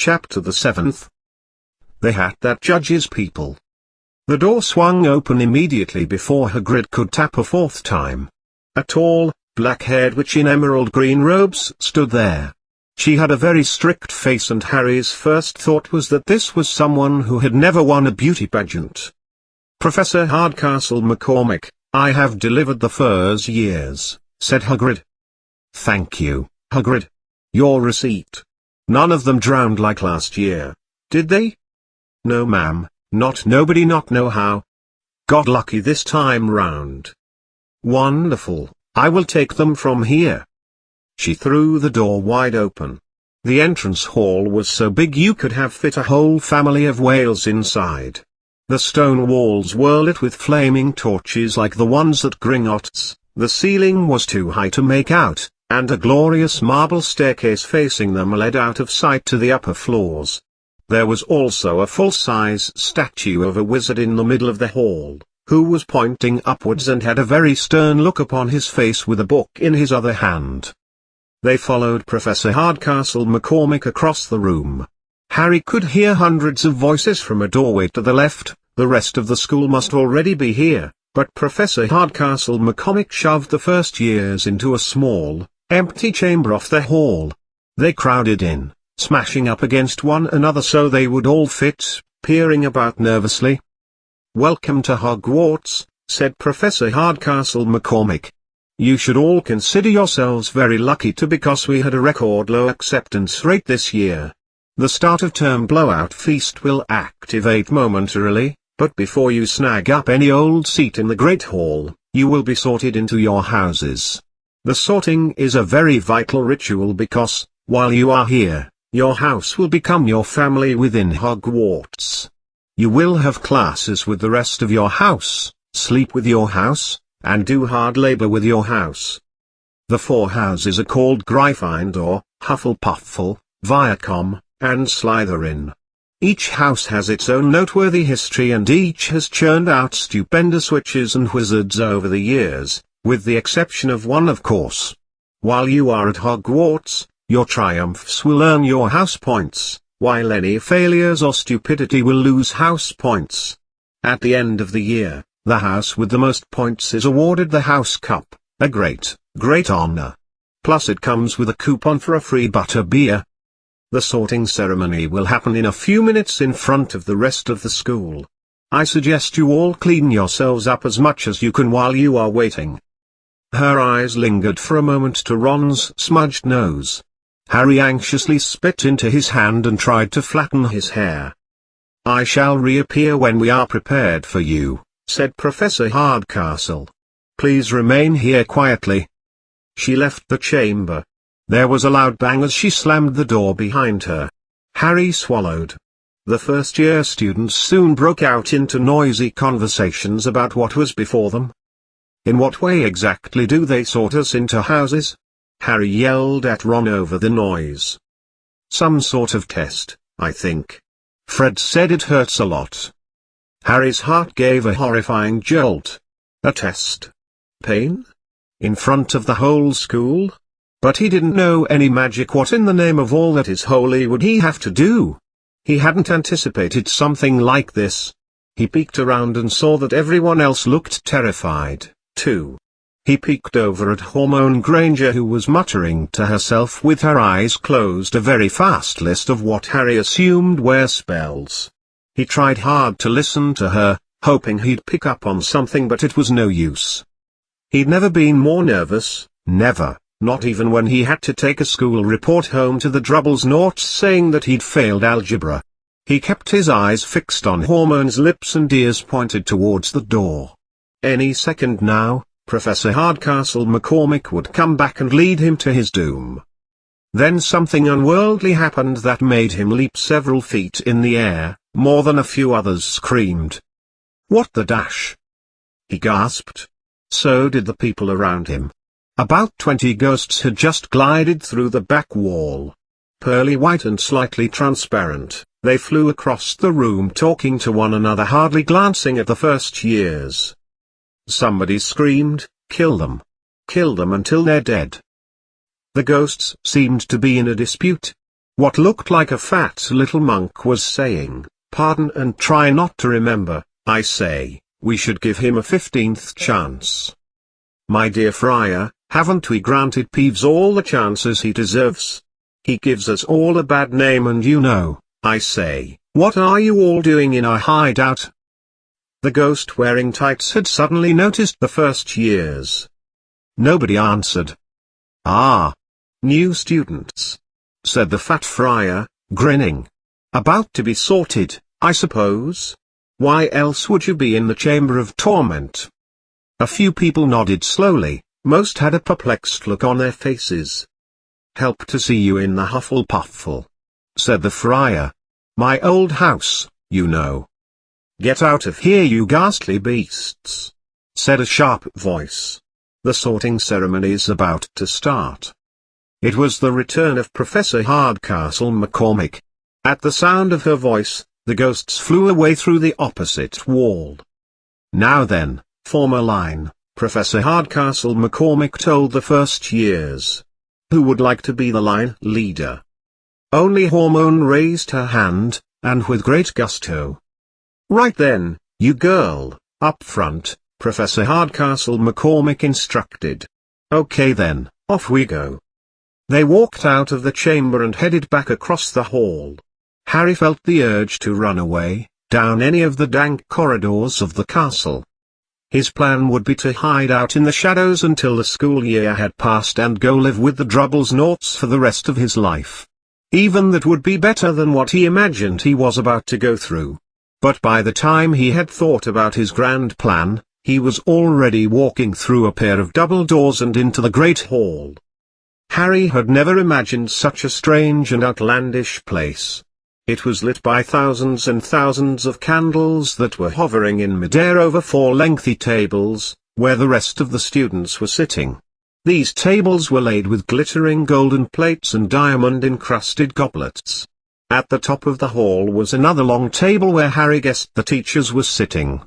Chapter the 7th. The Hat That Judges People. The door swung open immediately before Hagrid could tap a fourth time. A tall, black-haired witch in emerald green robes stood there. She had a very strict face, and Harry's first thought was that this was someone who had never won a beauty pageant. "Professor Hardcastle McCormick, I have delivered the first years," said Hagrid. "Thank you, Hagrid. Your receipt. None of them drowned like last year, did they?" "No, ma'am, nobody not know how. Got lucky this time round." "Wonderful, I will take them from here." She threw the door wide open. The entrance hall was so big you could have fit a whole family of whales inside. The stone walls were lit with flaming torches like the ones at Gringotts, the ceiling was too high to make out, and a glorious marble staircase facing them led out of sight to the upper floors. There was also a full-size statue of a wizard in the middle of the hall, who was pointing upwards and had a very stern look upon his face with a book in his other hand. They followed Professor Hardcastle McCormick across the room. Harry could hear hundreds of voices from a doorway to the left. The rest of the school must already be here, but Professor Hardcastle McCormick shoved the first years into a small, empty chamber off the hall. They crowded in, smashing up against one another so they would all fit, peering about nervously. "Welcome to Hogwarts," said Professor Hardcastle McCormick. "You should all consider yourselves very lucky because we had a record low acceptance rate this year. The start of term blowout feast will activate momentarily, but before you snag up any old seat in the Great Hall, you will be sorted into your houses. The sorting is a very vital ritual because, while you are here, your house will become your family within Hogwarts. You will have classes with the rest of your house, sleep with your house, and do hard labor with your house. The four houses are called Gryffindor, Hufflepuffle, Viacom, and Slytherin. Each house has its own noteworthy history, and each has churned out stupendous witches and wizards over the years, with the exception of one, of course. While you are at Hogwarts, your triumphs will earn your house points, while any failures or stupidity will lose house points. At the end of the year, the house with the most points is awarded the House Cup, a great honor. Plus it comes with a coupon for a free butterbeer. The sorting ceremony will happen in a few minutes in front of the rest of the school. I suggest you all clean yourselves up as much as you can while you are waiting." Her eyes lingered for a moment to Ron's smudged nose. Harry anxiously spit into his hand and tried to flatten his hair. "I shall reappear when we are prepared for you," said Professor Hardcastle. "Please remain here quietly." She left the chamber. There was a loud bang as she slammed the door behind her. Harry swallowed. The first-year students soon broke out into noisy conversations about what was before them. "In what way exactly do they sort us into houses?" Harry yelled at Ron over the noise. "Some sort of test, I think. Fred said it hurts a lot." Harry's heart gave a horrifying jolt. A test? Pain? In front of the whole school? But he didn't know any magic. What in the name of all that is holy would he have to do? He hadn't anticipated something like this. He peeked around and saw that everyone else looked terrified, too. He peeked over at Hermione Granger, who was muttering to herself with her eyes closed a very fast list of what Harry assumed were spells. He tried hard to listen to her, hoping he'd pick up on something, but it was no use. He'd never been more nervous, never. Not even when he had to take a school report home to the Drubbles Norts saying that he'd failed algebra. He kept his eyes fixed on Hermione's lips and ears pointed towards the door. Any second now, Professor Hardcastle McCormick would come back and lead him to his doom. Then something unworldly happened that made him leap several feet in the air. More than a few others screamed. "What the dash?" he gasped. So did the people around him. About 20 ghosts had just glided through the back wall. Pearly white and slightly transparent, they flew across the room talking to one another, hardly glancing at the first years. Somebody screamed, "Kill them! Kill them until they're dead!" The ghosts seemed to be in a dispute. What looked like a fat little monk was saying, "Pardon and try not to remember, I say, we should give him a 15th chance. My dear friar, haven't we granted Peeves all the chances he deserves? He gives us all a bad name, and you know, I say, what are you all doing in our hideout?" The ghost wearing tights had suddenly noticed the first years. Nobody answered. "Ah, new students," said the fat friar, grinning. "About to be sorted, I suppose? Why else would you be in the chamber of torment?" A few people nodded slowly, most had a perplexed look on their faces. "Help to see you in the Hufflepuffle," said the friar. "My old house, you know." "Get out of here, you ghastly beasts," said a sharp voice. "The sorting ceremony's about to start." It was the return of Professor Hardcastle McCormick. At the sound of her voice, the ghosts flew away through the opposite wall. "Now then, form a line," Professor Hardcastle McCormick told the first years. "Who would like to be the line leader?" Only Hormone raised her hand, and with great gusto. "Right then, you girl, up front," Professor Hardcastle McCormick instructed. "Okay then, off we go." They walked out of the chamber and headed back across the hall. Harry felt the urge to run away, down any of the dank corridors of the castle. His plan would be to hide out in the shadows until the school year had passed and go live with the Drubblesnaughts for the rest of his life. Even that would be better than what he imagined he was about to go through. But by the time he had thought about his grand plan, he was already walking through a pair of double doors and into the great hall. Harry had never imagined such a strange and outlandish place. It was lit by thousands and thousands of candles that were hovering in midair over 4 lengthy tables, where the rest of the students were sitting. These tables were laid with glittering golden plates and diamond-encrusted goblets. At the top of the hall was another long table where Harry guessed the teachers were sitting.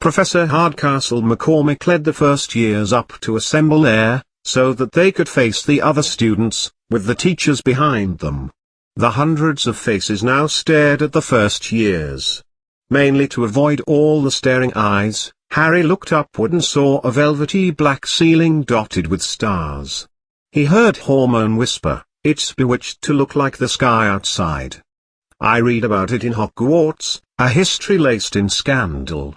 Professor Hardcastle McCormick led the first years up to assemble there, so that they could face the other students, with the teachers behind them. The hundreds of faces now stared at the first years. Mainly to avoid all the staring eyes, Harry looked upward and saw a velvety black ceiling dotted with stars. He heard Hormone whisper, "It's bewitched to look like the sky outside. I read about it in Hogwarts, a history laced in scandal."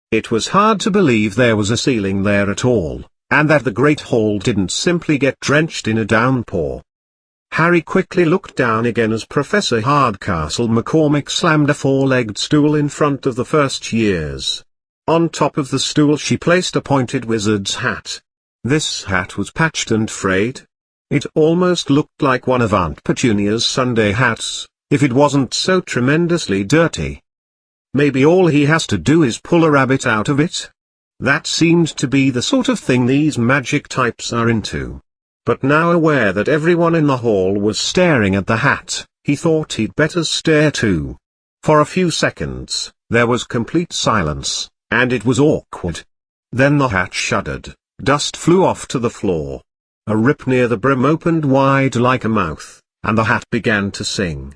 It was hard to believe there was a ceiling there at all, and that the Great Hall didn't simply get drenched in a downpour. Harry quickly looked down again as Professor Hardcastle McCormick slammed a 4-legged stool in front of the first years. On top of the stool she placed a pointed wizard's hat. This hat was patched and frayed. It almost looked like one of Aunt Petunia's Sunday hats, if it wasn't so tremendously dirty. Maybe all he has to do is pull a rabbit out of it? That seemed to be the sort of thing these magic types are into. But now aware that everyone in the hall was staring at the hat, he thought he'd better stare too. For a few seconds, there was complete silence, and it was awkward. Then the hat shuddered, dust flew off to the floor. A rip near the brim opened wide like a mouth, and the hat began to sing.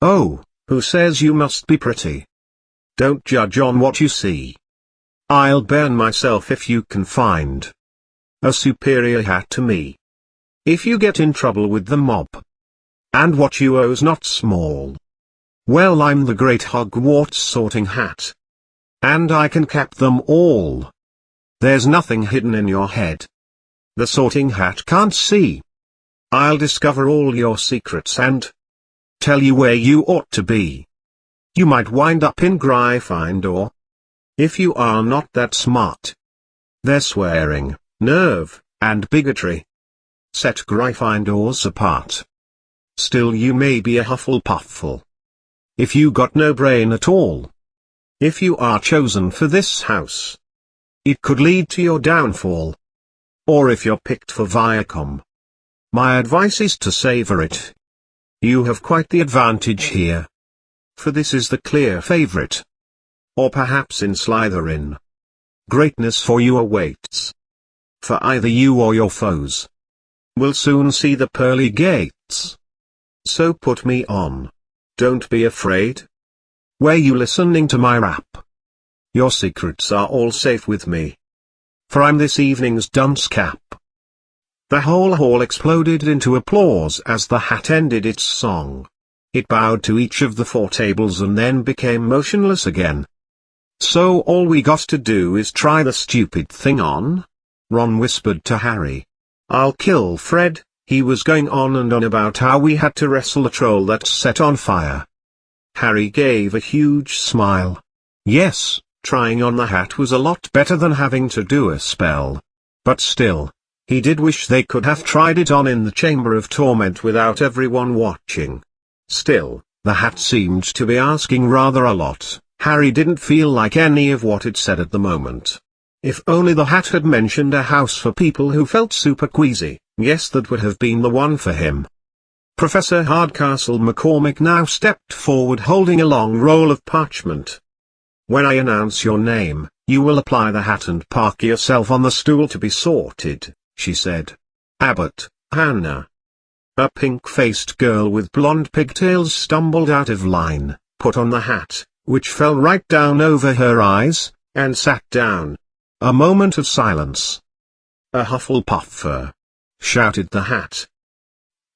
"Oh, who says you must be pretty? Don't judge on what you see. I'll burn myself if you can find a superior hat to me. If you get in trouble with the mob, and what you owe's not small. Well, I'm the great Hogwarts sorting hat. And I can cap them all. There's nothing hidden in your head. The sorting hat can't see. I'll discover all your secrets and tell you where you ought to be. You might wind up in Gryffindor. If you are not that smart. They're swearing, nerve, and bigotry. Set Gryffindors apart. Still you may be a Hufflepuffle. If you got no brain at all. If you are chosen for this house. It could lead to your downfall. Or if you're picked for Viacom. My advice is to savor it. You have quite the advantage here. For this is the clear favorite. Or perhaps in Slytherin. Greatness for you awaits. For either you or your foes. We'll soon see the pearly gates. So put me on. Don't be afraid. Were you listening to my rap? Your secrets are all safe with me. For I'm this evening's dunce cap. The whole hall exploded into applause as the hat ended its song. It bowed to each of the 4 tables and then became motionless again. So all we got to do is try the stupid thing on? Ron whispered to Harry. I'll kill Fred. He was going on and on about how we had to wrestle a troll that's set on fire. Harry gave a huge smile. Yes, trying on the hat was a lot better than having to do a spell. But still, he did wish they could have tried it on in the Chamber of Torment without everyone watching. Still, the hat seemed to be asking rather a lot. Harry didn't feel like any of what it said at the moment. If only the hat had mentioned a house for people who felt super queasy, yes, that would have been the one for him. Professor Hardcastle McCormick now stepped forward holding a long roll of parchment. When I announce your name, you will apply the hat and park yourself on the stool to be sorted, she said. Abbott, Hannah. A pink-faced girl with blonde pigtails stumbled out of line, put on the hat, which fell right down over her eyes, and sat down. A moment of silence. A Hufflepuffer, shouted the hat.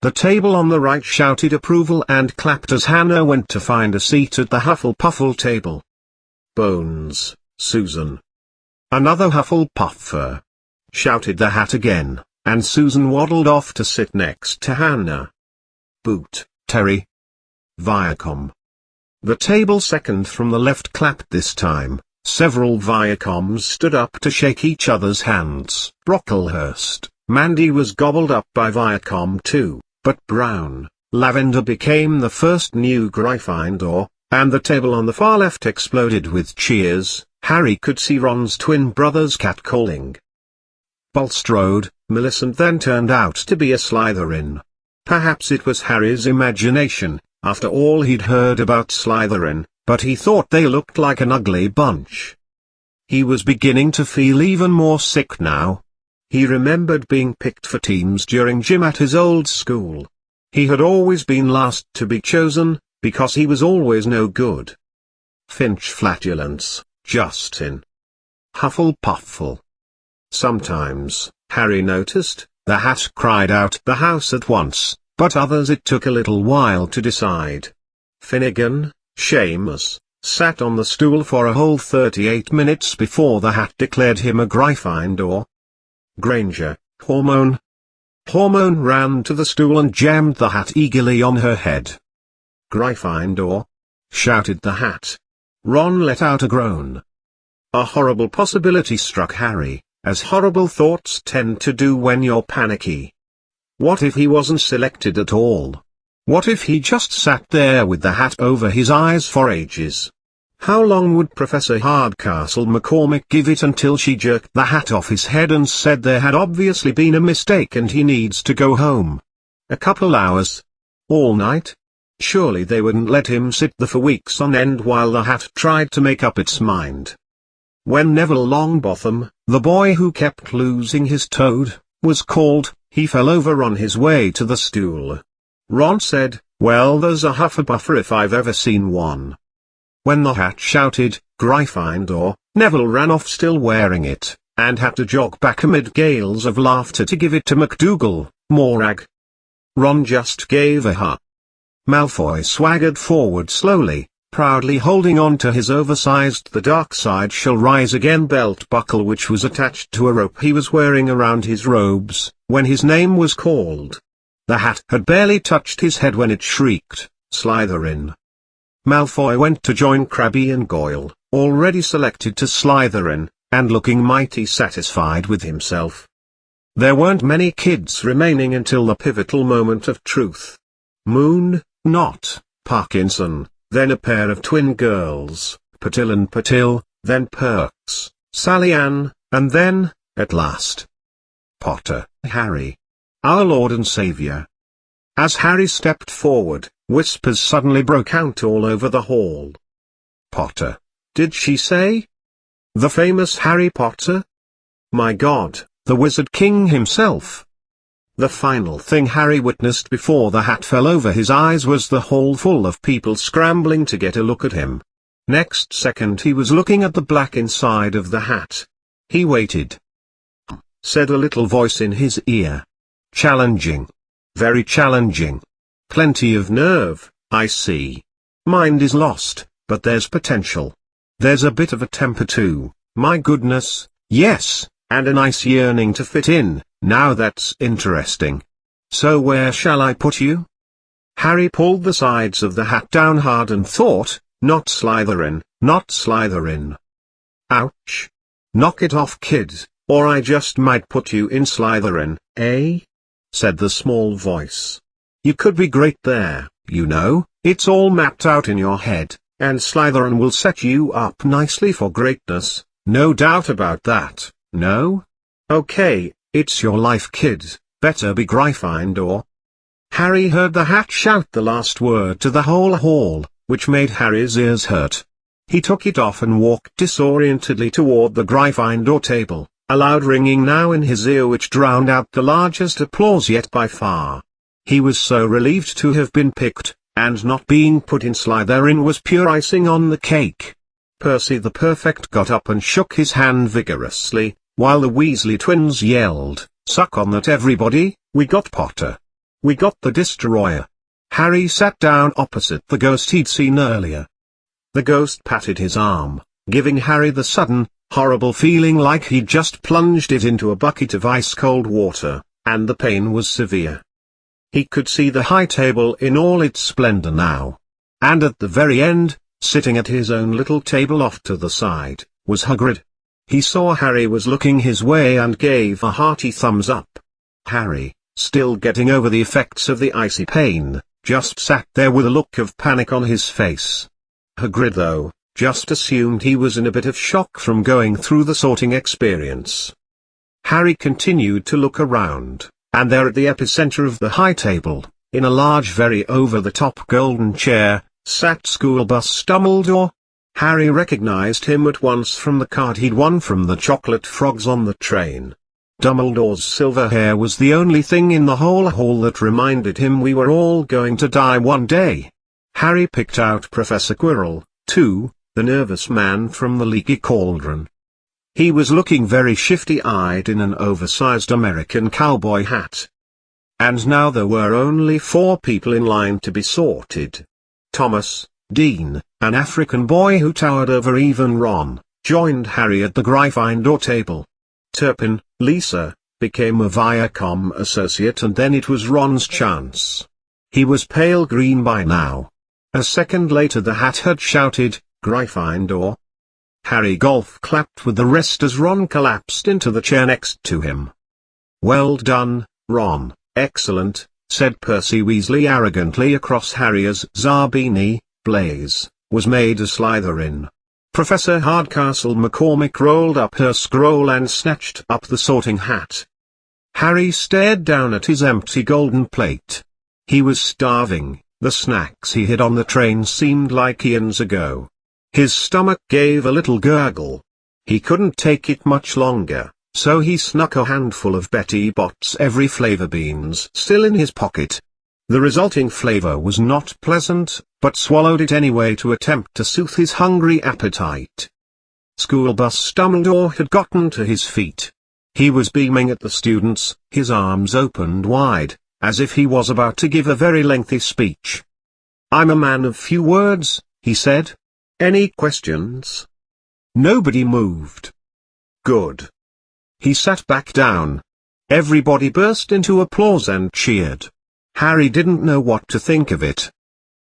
The table on the right shouted approval and clapped as Hannah went to find a seat at the Hufflepuffle table. Bones, Susan. Another Hufflepuffer, shouted the hat again, and Susan waddled off to sit next to Hannah. Boot, Terry. Viacom. The table second from the left clapped this time. Several Viacoms stood up to shake each other's hands. Brocklehurst, Mandy was gobbled up by Viacom too, but Brown, Lavender became the first new Gryffindor, and the table on the far left exploded with cheers. Harry could see Ron's twin brothers catcalling. Bulstrode, Millicent then turned out to be a Slytherin. Perhaps it was Harry's imagination, after all he'd heard about Slytherin, but he thought they looked like an ugly bunch. He was beginning to feel even more sick now. He remembered being picked for teams during gym at his old school. He had always been last to be chosen, because he was always no good. Finch flatulence, Justin. Hufflepuffle. Sometimes, Harry noticed, the hat cried out the house at once, but others it took a little while to decide. Finnegan, Seamus, sat on the stool for a whole 38 minutes before the hat declared him a Gryffindor. Granger, Hormone. Hormone ran to the stool and jammed the hat eagerly on her head. Gryffindor, shouted the hat. Ron let out a groan. A horrible possibility struck Harry, as horrible thoughts tend to do when you're panicky. What if he wasn't selected at all? What if he just sat there with the hat over his eyes for ages? How long would Professor Hardcastle McCormick give it until she jerked the hat off his head and said there had obviously been a mistake and he needs to go home? A couple hours? All night? Surely they wouldn't let him sit there for weeks on end while the hat tried to make up its mind. When Neville Longbottom, the boy who kept losing his toad, was called, he fell over on his way to the stool. Ron said, "Well, there's a Hufflepuffer if I've ever seen one." When the hat shouted, Gryffindor, Neville ran off still wearing it, and had to jog back amid gales of laughter to give it to McDougal, Morag. Ron just gave a ha. Malfoy swaggered forward slowly, proudly holding on to his oversized "The Dark Side Shall Rise Again" belt buckle which was attached to a rope he was wearing around his robes, when his name was called. The hat had barely touched his head when it shrieked, "Slytherin." Malfoy went to join Crabbe and Goyle, already selected to Slytherin, and looking mighty satisfied with himself. There weren't many kids remaining until the pivotal moment of truth. Moon, Not, Parkinson, then a pair of twin girls, Patil and Patil, then Perks, Sally Ann, and then, at last, Potter, Harry. Our Lord and Savior. As Harry stepped forward, whispers suddenly broke out all over the hall. Potter. Did she say? The famous Harry Potter? My God, the Wizard King himself. The final thing Harry witnessed before the hat fell over his eyes was the hall full of people scrambling to get a look at him. Next second he was looking at the black inside of the hat. He waited. Said a little voice in his ear. Challenging. Very challenging. Plenty of nerve, I see. Mind is lost, but there's potential. There's a bit of a temper too, my goodness, yes, and a nice yearning to fit in. Now that's interesting. So where shall I put you? Harry pulled the sides of the hat down hard and thought, not Slytherin, not Slytherin. Ouch. Knock it off, kid, or I just might put you in Slytherin, eh? Said the small voice. You could be great there, you know, it's all mapped out in your head, and Slytherin will set you up nicely for greatness, no doubt about that, no? Okay. It's your life, kid, better be Gryffindor. Harry heard the hat shout the last word to the whole hall, which made Harry's ears hurt. He took it off and walked disorientedly toward the Gryffindor table, a loud ringing now in his ear which drowned out the largest applause yet by far. He was so relieved to have been picked, and not being put in Slytherin was pure icing on the cake. Percy the Perfect got up and shook his hand vigorously, while the Weasley twins yelled, "Suck on that everybody, we got Potter. We got the Destroyer." Harry sat down opposite the ghost he'd seen earlier. The ghost patted his arm, giving Harry the sudden, horrible feeling like he'd just plunged it into a bucket of ice-cold water, and the pain was severe. He could see the high table in all its splendor now. And at the very end, sitting at his own little table off to the side, was Hagrid. He saw Harry was looking his way and gave a hearty thumbs up. Harry, still getting over the effects of the icy pain, just sat there with a look of panic on his face. Hagrid, though, just assumed he was in a bit of shock from going through the sorting experience. Harry continued to look around, and there at the epicenter of the high table, in a large very over-the-top golden chair, sat School Bus Dumbledore. Harry recognized him at once from the card he'd won from the chocolate frogs on the train. Dumbledore's silver hair was the only thing in the whole hall that reminded him we were all going to die one day. Harry picked out Professor Quirrell, too, the nervous man from the Leaky Cauldron. He was looking very shifty-eyed in an oversized American cowboy hat. And now there were only 4 people in line to be sorted. Thomas, Dean, an African boy who towered over even Ron, joined Harry at the Gryffindor table. Turpin, Lisa, became a Viacom associate, and then it was Ron's chance. He was pale green by now. A second later the hat had shouted, "Gryffindor." Harry golf clapped with the rest as Ron collapsed into the chair next to him. "Well done, Ron, excellent," said Percy Weasley arrogantly across Harry as Zabini, Blaze, was made a Slytherin. Professor Hardcastle McCormick rolled up her scroll and snatched up the sorting hat. Harry stared down at his empty golden plate. He was starving, the snacks he had on the train seemed like eons ago. His stomach gave a little gurgle. He couldn't take it much longer, so he snuck a handful of Betty Bott's every flavor beans still in his pocket. The resulting flavor was not pleasant, but swallowed it anyway to attempt to soothe his hungry appetite. School Bus Dumbledore had gotten to his feet. He was beaming at the students, his arms opened wide, as if he was about to give a very lengthy speech. "I'm a man of few words," he said. "Any questions?" Nobody moved. Good. He sat back down. Everybody burst into applause and cheered. Harry didn't know what to think of it.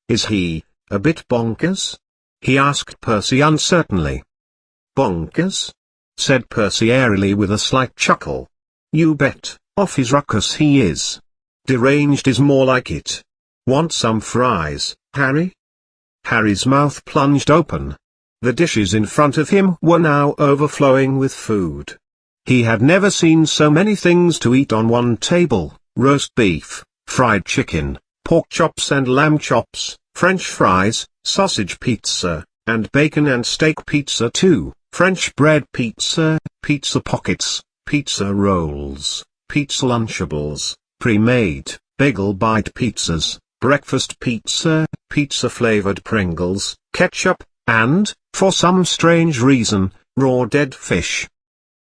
"Is he a bit bonkers?" he asked Percy uncertainly. "Bonkers?" said Percy airily with a slight chuckle. "You bet, off his ruckus he is. Deranged is more like it. Want some fries, Harry?" Harry's mouth plunged open. The dishes in front of him were now overflowing with food. He had never seen so many things to eat on one table: roast beef, fried chicken, pork chops and lamb chops, French fries, sausage pizza, and bacon and steak pizza too, French bread pizza, pizza pockets, pizza rolls, pizza Lunchables, pre-made, bagel-bite pizzas, breakfast pizza, pizza-flavored Pringles, ketchup, and, for some strange reason, raw dead fish.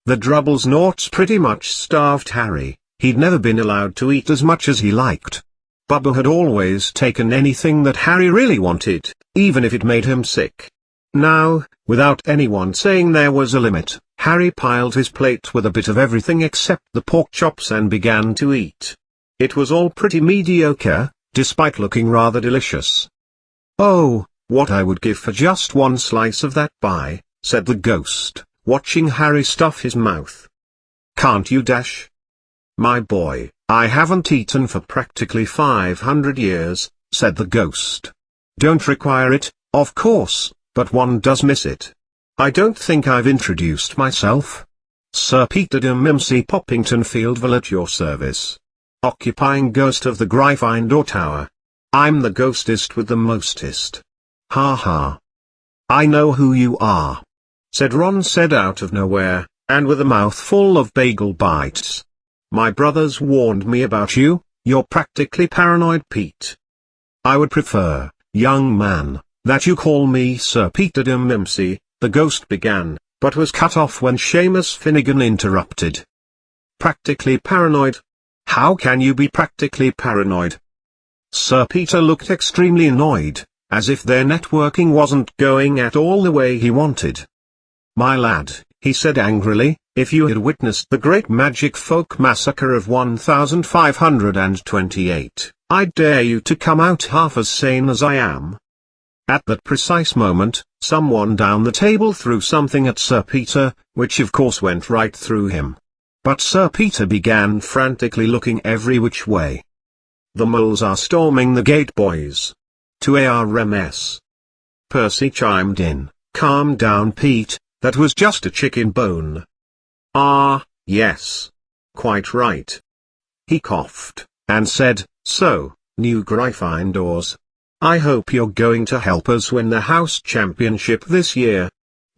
The Drubbles Noughts pretty much starved Harry. He'd never been allowed to eat as much as he liked. Bubba had always taken anything that Harry really wanted, even if it made him sick. Now, without anyone saying there was a limit, Harry piled his plate with a bit of everything except the pork chops and began to eat. It was all pretty mediocre, despite looking rather delicious. "Oh, what I would give for just one slice of that pie," said the ghost, watching Harry stuff his mouth. "Can't you dash?" "My boy, I haven't eaten for practically 500 years, said the ghost. "Don't require it, of course, but one does miss it. I don't think I've introduced myself. Sir Peter de Mimsy Poppington Fieldville at your service. Occupying ghost of the Gryffindor Tower. I'm the ghostest with the mostest. Ha ha. I know who you are," said Ron out of nowhere, and with a mouthful of bagel bites. "My brothers warned me about you, you're practically paranoid Pete." "I would prefer, young man, that you call me Sir Peter de Mimsy," the ghost began, but was cut off when Seamus Finnegan interrupted. "Practically paranoid? How can you be practically paranoid?" Sir Peter looked extremely annoyed, as if their networking wasn't going at all the way he wanted. "My lad," he said angrily, "if you had witnessed the great magic folk massacre of 1528, I dare you to come out half as sane as I am." At that precise moment, someone down the table threw something at Sir Peter, which of course went right through him. But Sir Peter began frantically looking every which way. "The moles are storming the gate, boys. To ARMS. Percy chimed in, "Calm down, Pete, that was just a chicken bone." "Ah, yes. Quite right." He coughed, and said, "So, new Gryffindors. I hope you're going to help us win the house championship this year.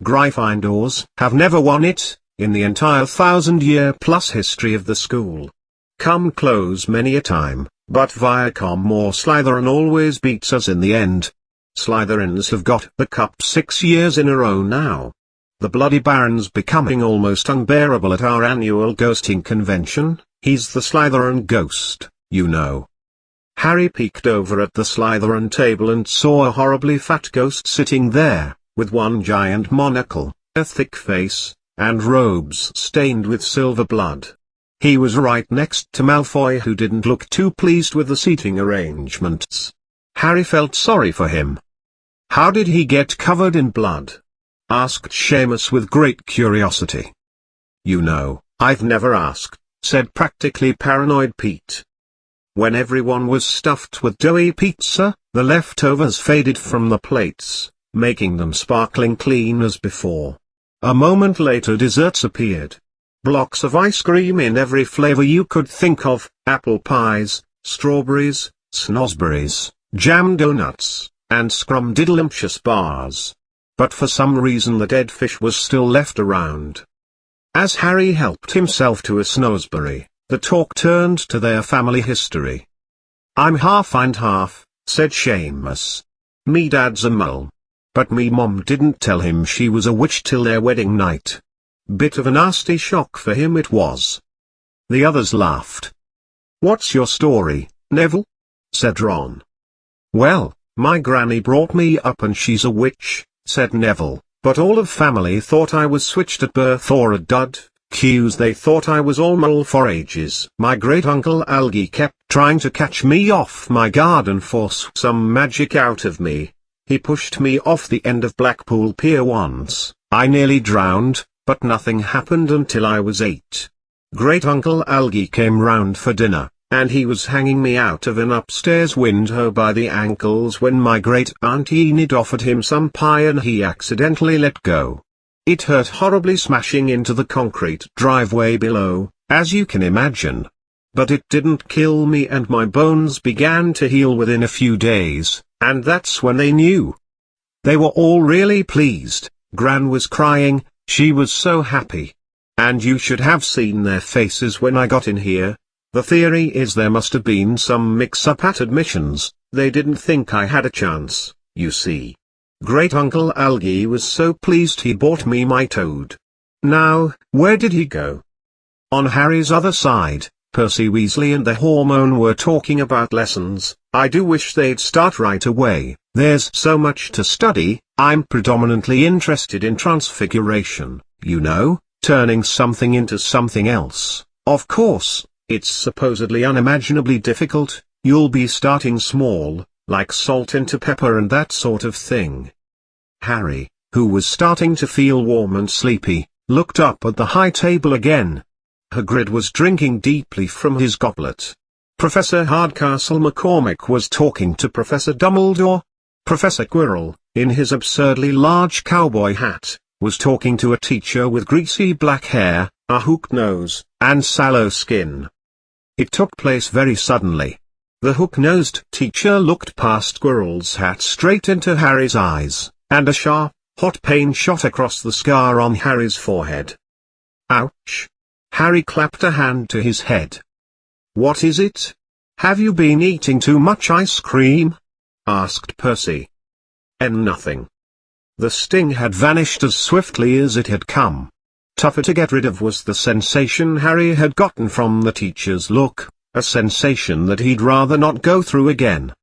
Gryffindors have never won it, in the entire 1,000-year-plus history of the school. Come close many a time, but Viacom or Slytherin always beats us in the end. Slytherins have got the cup 6 years in a row now. The bloody Baron's becoming almost unbearable at our annual ghosting convention, he's the Slytherin ghost, you know." Harry peeked over at the Slytherin table and saw a horribly fat ghost sitting there, with one giant monocle, a thick face, and robes stained with silver blood. He was right next to Malfoy, who didn't look too pleased with the seating arrangements. Harry felt sorry for him. "How did he get covered in blood?" asked Seamus with great curiosity. "You know, I've never asked," said practically paranoid Pete. When everyone was stuffed with doughy pizza, the leftovers faded from the plates, making them sparkling clean as before. A moment later desserts appeared. Blocks of ice cream in every flavor you could think of, apple pies, strawberries, snozzberries, jam donuts, and scrumdiddlyumptious bars. But for some reason the dead fish was still left around. As Harry helped himself to a snozzberry, the talk turned to their family history. "I'm half and half," said Seamus. "Me dad's a mole. But me mom didn't tell him she was a witch till their wedding night. Bit of a nasty shock for him it was." The others laughed. "What's your story, Neville?" said Ron. "Well, my granny brought me up and she's a witch," said Neville, "but all of family thought I was switched at birth or a dud. Cues they thought I was all mole for ages. My great-uncle Algie kept trying to catch me off my guard and force some magic out of me. He pushed me off the end of Blackpool Pier once. I nearly drowned, but nothing happened until I was 8. Great-uncle Algie came round for dinner, and he was hanging me out of an upstairs window by the ankles when my great-aunt Enid offered him some pie and he accidentally let go. It hurt horribly, smashing into the concrete driveway below, as you can imagine. But it didn't kill me and my bones began to heal within a few days, and that's when they knew. They were all really pleased. Gran was crying, she was so happy. And you should have seen their faces when I got in here. The theory is there must have been some mix-up at admissions, they didn't think I had a chance, you see. Great-uncle Algie was so pleased he bought me my toad. Now, where did he go? On Harry's other side, Percy Weasley and the Hormone were talking about lessons. I do wish they'd start right away, there's so much to study. I'm predominantly interested in transfiguration, you know, turning something into something else. Of course, it's supposedly unimaginably difficult. You'll be starting small, like salt into pepper and that sort of thing. Harry, who was starting to feel warm and sleepy, looked up at the high table again. Hagrid was drinking deeply from his goblet. Professor Hardcastle McCormick was talking to Professor Dumbledore. Professor Quirrell, in his absurdly large cowboy hat, was talking to a teacher with greasy black hair, a hooked nose, and sallow skin. It took place very suddenly. The hook-nosed teacher looked past Quirrell's hat straight into Harry's eyes, and a sharp, hot pain shot across the scar on Harry's forehead. Ouch! Harry clapped a hand to his head. What is it? Have you been eating too much ice cream? Asked Percy. Nothing. The sting had vanished as swiftly as it had come. Tougher to get rid of was the sensation Harry had gotten from the teacher's look, a sensation that he'd rather not go through again.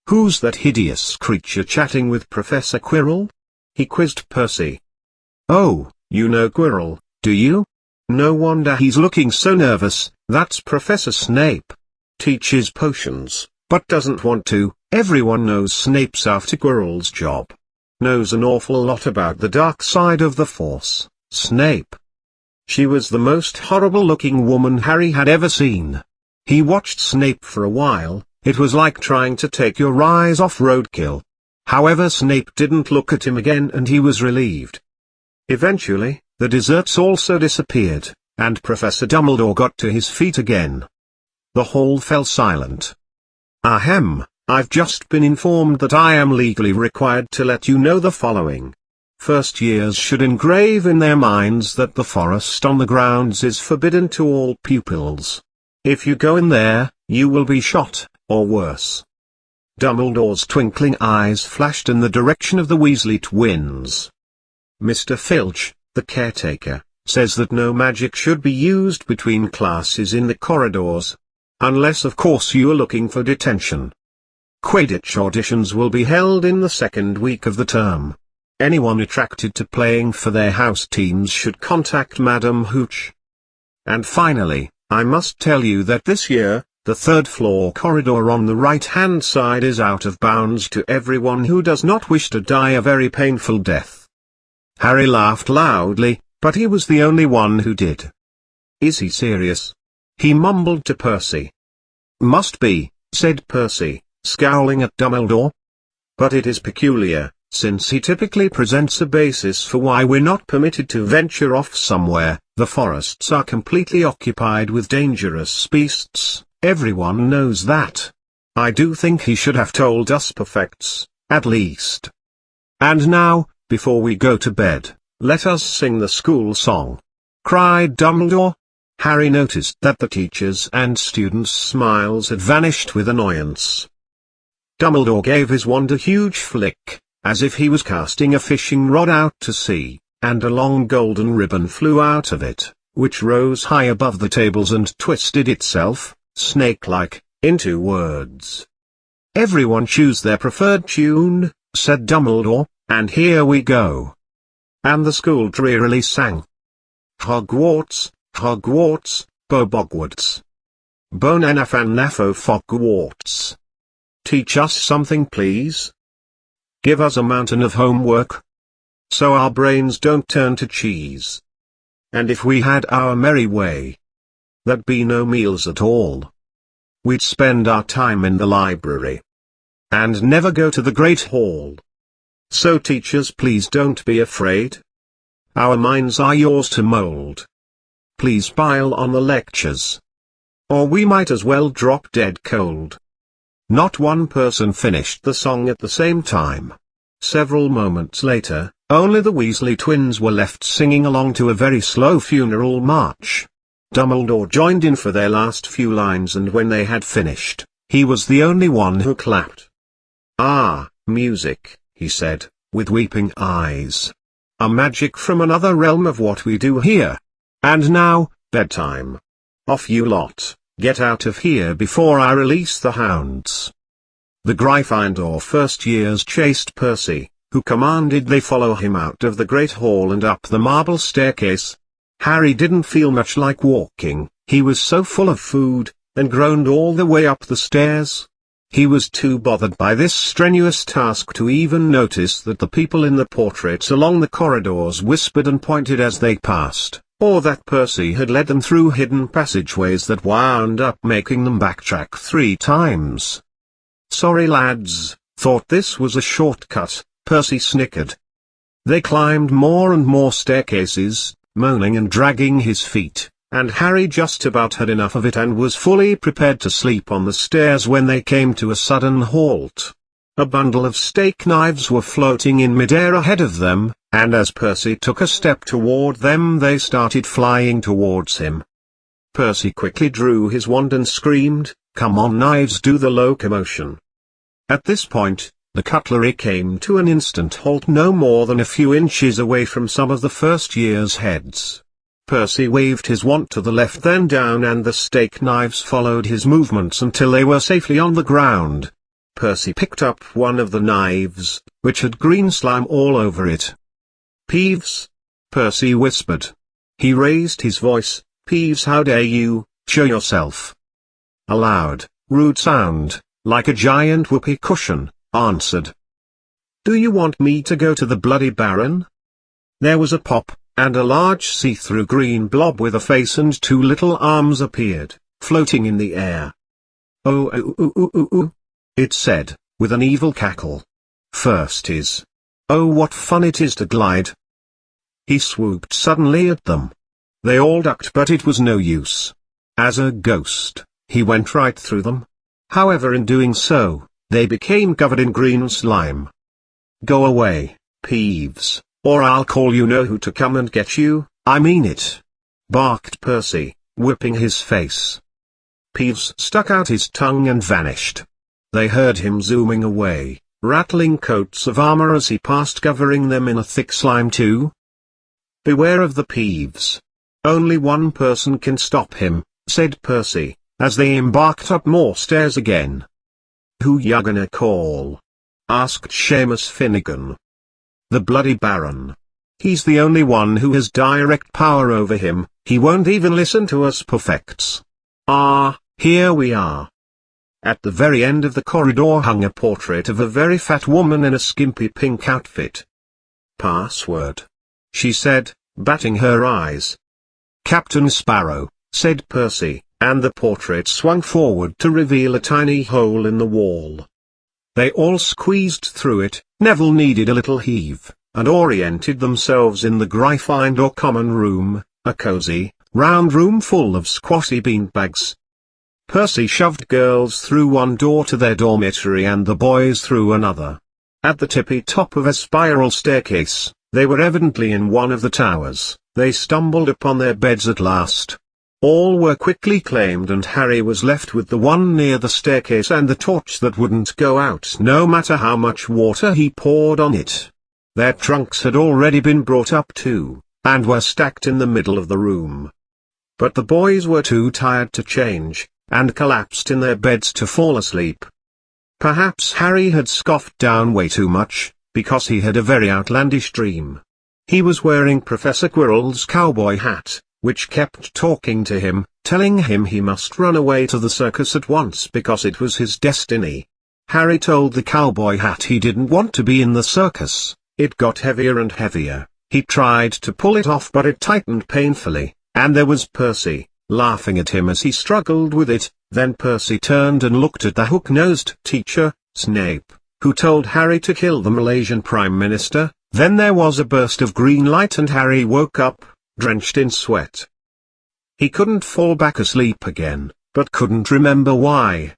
Who's that hideous creature chatting with Professor Quirrell? He quizzed Percy. Oh, you know Quirrell, do you? No wonder he's looking so nervous. That's Professor Snape. Teaches potions, but doesn't want to. Everyone knows Snape's after Quirrell's job. Knows an awful lot about the dark side of the Force, Snape. She was the most horrible-looking woman Harry had ever seen. He watched Snape for a while. It was like trying to take your eyes off roadkill. However, Snape didn't look at him again and he was relieved. Eventually, the desserts also disappeared, and Professor Dumbledore got to his feet again. The hall fell silent. Ahem, I've just been informed that I am legally required to let you know the following. First years should engrave in their minds that the forest on the grounds is forbidden to all pupils. If you go in there, you will be shot, or worse. Dumbledore's twinkling eyes flashed in the direction of the Weasley twins. Mr. Filch, the caretaker, says that no magic should be used between classes in the corridors. Unless of course you are looking for detention. Quidditch auditions will be held in the second week of the term. Anyone attracted to playing for their house teams should contact Madam Hooch. And finally, I must tell you that this year, the third-floor corridor on the right-hand side is out of bounds to everyone who does not wish to die a very painful death. Harry laughed loudly, but he was the only one who did. Is he serious? He mumbled to Percy. Must be, said Percy, scowling at Dumbledore. But it is peculiar, since he typically presents a basis for why we're not permitted to venture off somewhere. The forests are completely occupied with dangerous beasts, everyone knows that. I do think he should have told us perfects, at least. And now, before we go to bed, let us sing the school song, cried Dumbledore. Harry noticed that the teachers' and students' smiles had vanished with annoyance. Dumbledore gave his wand a huge flick, as if he was casting a fishing rod out to sea, and a long golden ribbon flew out of it, which rose high above the tables and twisted itself, snake-like, into words. Everyone choose their preferred tune, said Dumbledore, and here we go. And the school drearily sang. Hogwarts, Hogwarts, Bobogwarts. Bonanafannafo Fogwarts. Teach us something please. Give us a mountain of homework, so our brains don't turn to cheese. And if we had our merry way, there'd be no meals at all. We'd spend our time in the library, and never go to the Great Hall. So teachers, please don't be afraid. Our minds are yours to mold. Please pile on the lectures, or we might as well drop dead cold. Not one person finished the song at the same time. Several moments later, only the Weasley twins were left singing along to a very slow funeral march. Dumbledore joined in for their last few lines, and when they had finished, he was the only one who clapped. "Ah, music," he said, with weeping eyes. "A magic from another realm of what we do here. And now, bedtime. Off you lot, get out of here before I release the hounds." The Gryffindor first years chased Percy, who commanded they follow him out of the Great Hall and up the marble staircase. Harry didn't feel much like walking, he was so full of food, and groaned all the way up the stairs. He was too bothered by this strenuous task to even notice that the people in the portraits along the corridors whispered and pointed as they passed, or that Percy had led them through hidden passageways that wound up making them backtrack 3 times. "Sorry lads, thought this was a shortcut," Percy snickered. They climbed more and more staircases, moaning and dragging his feet, and Harry just about had enough of it and was fully prepared to sleep on the stairs when they came to a sudden halt. A bundle of steak knives were floating in midair ahead of them, and as Percy took a step toward them they started flying towards him. Percy quickly drew his wand and screamed, "Come on knives, do the locomotion." At this point, the cutlery came to an instant halt no more than a few inches away from some of the first year's heads. Percy waved his wand to the left then down, and the steak knives followed his movements until they were safely on the ground. Percy picked up one of the knives, which had green slime all over it. "Peeves!" Percy whispered. He raised his voice, "Peeves, how dare you, show yourself!" A loud, rude sound, like a giant whoopee cushion, answered. "Do you want me to go to the bloody Baron?" There was a pop, and a large see-through green blob with a face and 2 little arms appeared, floating in the air. "Oh, ooh, ooh, ooh, ooh, ooh," it said, with an evil cackle. "First is. Oh, what fun it is to glide." He swooped suddenly at them. They all ducked, but it was no use. As a ghost, he went right through them. However, in doing so, they became covered in green slime. "Go away, Peeves, or I'll call you know who to come and get you, I mean it," barked Percy, whipping his face. Peeves stuck out his tongue and vanished. They heard him zooming away, rattling coats of armor as he passed, covering them in a thick slime too. "Beware of the Peeves. Only one person can stop him," said Percy, as they embarked up more stairs again. "Who ya gonna call?" asked Seamus Finnegan. "The bloody Baron. He's the only one who has direct power over him, he won't even listen to us perfects. Ah, here we are." At the very end of the corridor hung a portrait of a very fat woman in a skimpy pink outfit. "Password," she said, batting her eyes. "Captain Sparrow," said Percy, and the portrait swung forward to reveal a tiny hole in the wall. They all squeezed through it. Neville needed a little heave, and oriented themselves in the Gryffindor common room, a cozy, round room full of squashy beanbags. Percy shoved girls through one door to their dormitory and the boys through another. At the tippy top of a spiral staircase, they were evidently in one of the towers. They stumbled upon their beds at last. All were quickly claimed, and Harry was left with the one near the staircase and the torch that wouldn't go out no matter how much water he poured on it. Their trunks had already been brought up too, and were stacked in the middle of the room. But the boys were too tired to change, and collapsed in their beds to fall asleep. Perhaps Harry had scoffed down way too much, because he had a very outlandish dream. He was wearing Professor Quirrell's cowboy hat, which kept talking to him, telling him he must run away to the circus at once because it was his destiny. Harry told the cowboy hat he didn't want to be in the circus. It got heavier and heavier. He tried to pull it off, but it tightened painfully, and there was Percy, laughing at him as he struggled with it. Then Percy turned and looked at the hook-nosed teacher, Snape, who told Harry to kill the Malaysian Prime Minister. Then there was a burst of green light and Harry woke up, drenched in sweat. He couldn't fall back asleep again, but couldn't remember why.